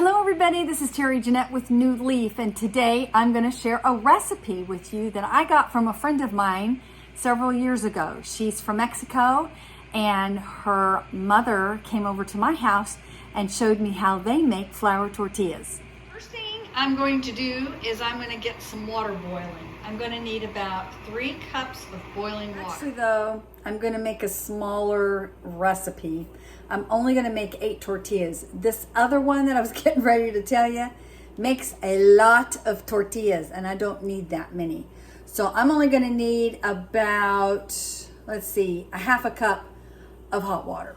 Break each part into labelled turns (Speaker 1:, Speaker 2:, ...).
Speaker 1: Hello everybody, this is Terry Jeanette with New Leaf, and today I'm going to share a recipe with you that I got from a friend of mine several years ago. She's from Mexico, and her mother came over to my house and showed me how they make flour tortillas. First thing I'm going to do is I'm going to get some water boiling. I'm going to need about 3 cups of boiling water. Actually though, I'm going to make a smaller recipe. I'm only going to make 8 tortillas. This other one that I was getting ready to tell you makes a lot of tortillas, and I don't need that many. So I'm only going to need about, let's see, a half a cup of hot water.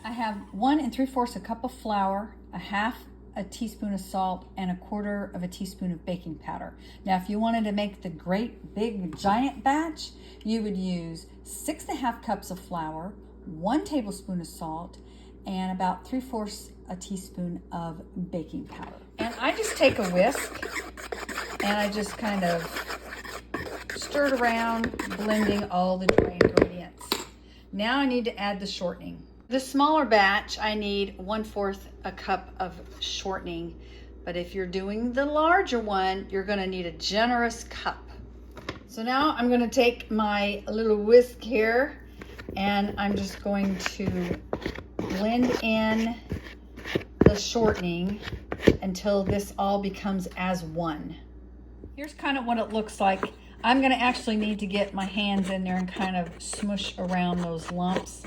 Speaker 1: I have 1 3/4 cup of flour, a half a teaspoon of salt, and 1/4 of a teaspoon of baking powder. Now, if you wanted to make the great big giant batch, you would use 6½ cups of flour, 1 tablespoon of salt, and about 3/4 a teaspoon of baking powder. And I just take a whisk and I just kind of stir it around, blending all the dry ingredients. Now I need to add the shortening. The smaller batch, I need 1/4 a cup of shortening, but if you're doing the larger one, you're going to need a generous cup. So now I'm going to take my little whisk here, and I'm just going to blend in the shortening until this all becomes as one. Here's kind of what it looks like. I'm going to actually need to get my hands in there and kind of smush around those lumps.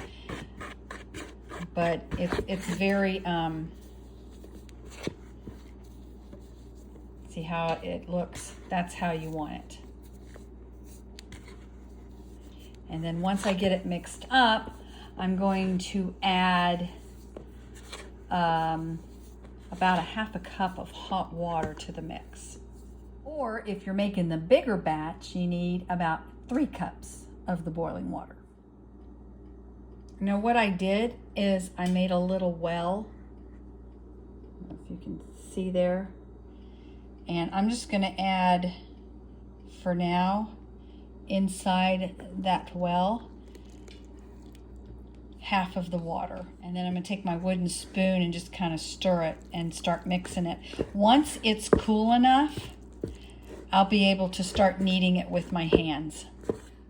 Speaker 1: But it's very, see how it looks? That's how you want it. And then once I get it mixed up, I'm going to add about a half a cup of hot water to the mix. Or if you're making the bigger batch, you need about 3 cups of the boiling water. Now what I did is I made a little well, I don't know if you can see there, and I'm just going to add, for now, inside that well, half of the water. And then I'm going to take my wooden spoon and just kind of stir it and start mixing it. Once it's cool enough, I'll be able to start kneading it with my hands.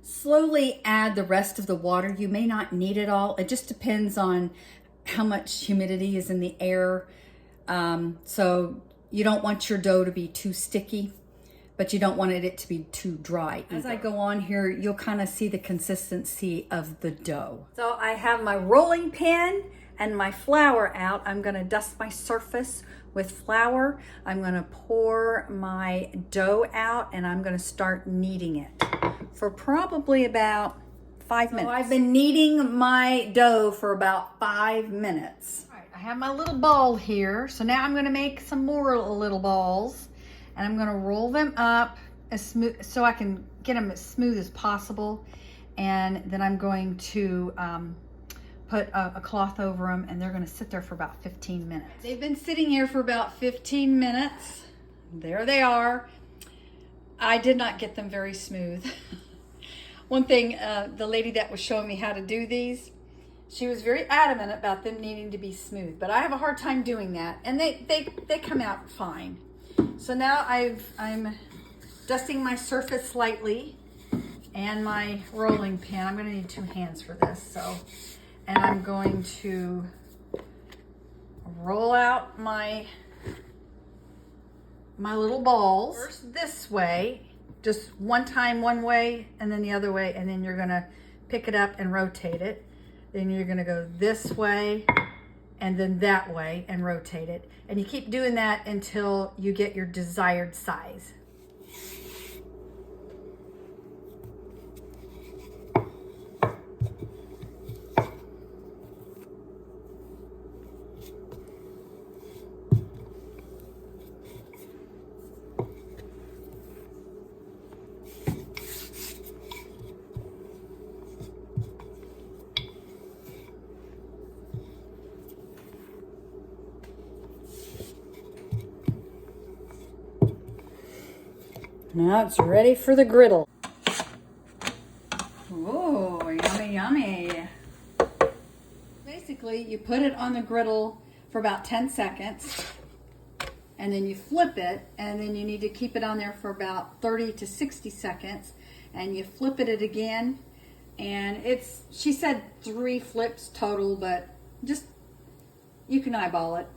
Speaker 1: Slowly add the rest of the water. You may not need it all. It just depends on how much humidity is in the air. So you don't want your dough to be too sticky, but you don't want it to be too dry either. As I go on here, you'll kind of see the consistency of the dough. So I have my rolling pin and my flour out. I'm going to dust my surface with flour. I'm going to pour my dough out, and I'm going to start kneading it for probably about 5 minutes. So I've been kneading my dough for about 5 minutes. All right, I have my little ball here. So now I'm going to make some more little balls, and I'm going to roll them up as smooth so I can get them as smooth as possible. And then I'm going to put a cloth over them, and they're going to sit there for about 15 minutes. They've been sitting here for about 15 minutes. There they are. I did not get them very smooth. One thing, the lady that was showing me how to do these, she was very adamant about them needing to be smooth, but I have a hard time doing that, and they come out fine. So now I'm dusting my surface slightly and my rolling pin. I'm going to need 2 hands for this, so, and I'm going to roll out my little balls first this way, just one time one way and then the other way, and then you're gonna pick it up and rotate it. Then you're gonna go this way and then that way and rotate it, and you keep doing that until you get your desired size. Now it's ready for the griddle. Oh, yummy, yummy. Basically, you put it on the griddle for about 10 seconds. And then you flip it, and then you need to keep it on there for about 30 to 60 seconds. And you flip it again. And she said 3 flips total, but just, you can eyeball it.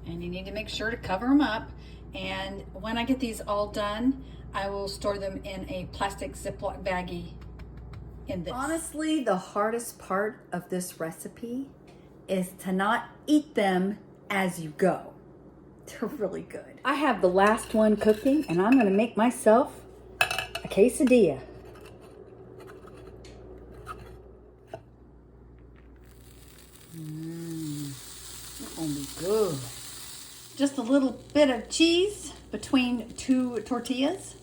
Speaker 1: And you need to make sure to cover them up. And when I get these all done, I will store them in a plastic Ziploc baggie in this. Honestly, the hardest part of this recipe is to not eat them as you go. They're really good. I have the last one cooking, and I'm gonna make myself a quesadilla. It's gonna be good. Just a little bit of cheese between 2 tortillas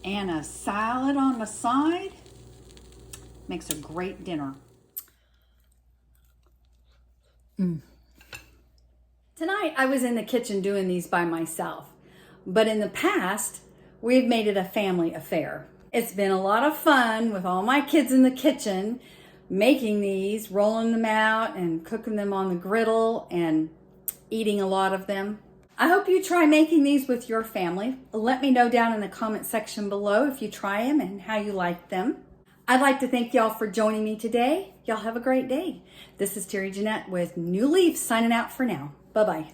Speaker 1: and a salad on the side. Makes a great dinner. Tonight I was in the kitchen doing these by myself, but in the past we've made it a family affair. It's been a lot of fun with all my kids in the kitchen, making these, rolling them out and cooking them on the griddle and eating a lot of them. I hope you try making these with your family. Let me know down in the comment section below if you try them and how you like them. I'd like to thank y'all for joining me today. Y'all have a great day. This is Terry Jeanette with New Leaf signing out for now. Bye-bye.